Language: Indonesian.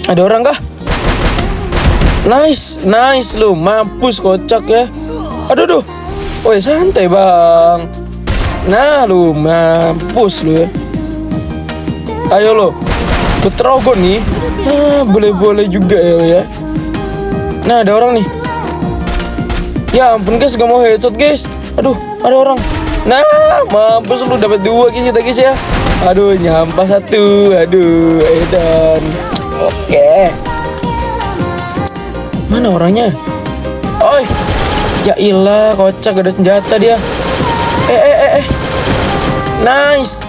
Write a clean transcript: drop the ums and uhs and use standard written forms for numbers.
Ada orang kah? Nice lu, mampus kocak ya. Aduh. Woi, santai bang. Nah lu, mampus lu ya. Ayo lo, keterogon nih. Boleh juga ya. Nah, ada orang nih. Ya ampun guys, gak mau headshot guys. Aduh, ada orang. Nah, mampus lu, dapat 2 guys kita guys ya. Aduh, nyampah 1. Aduh, edan. Oke. Mana orangnya? Oi. Ya ilah, kocak, gak ada senjata dia. Nice.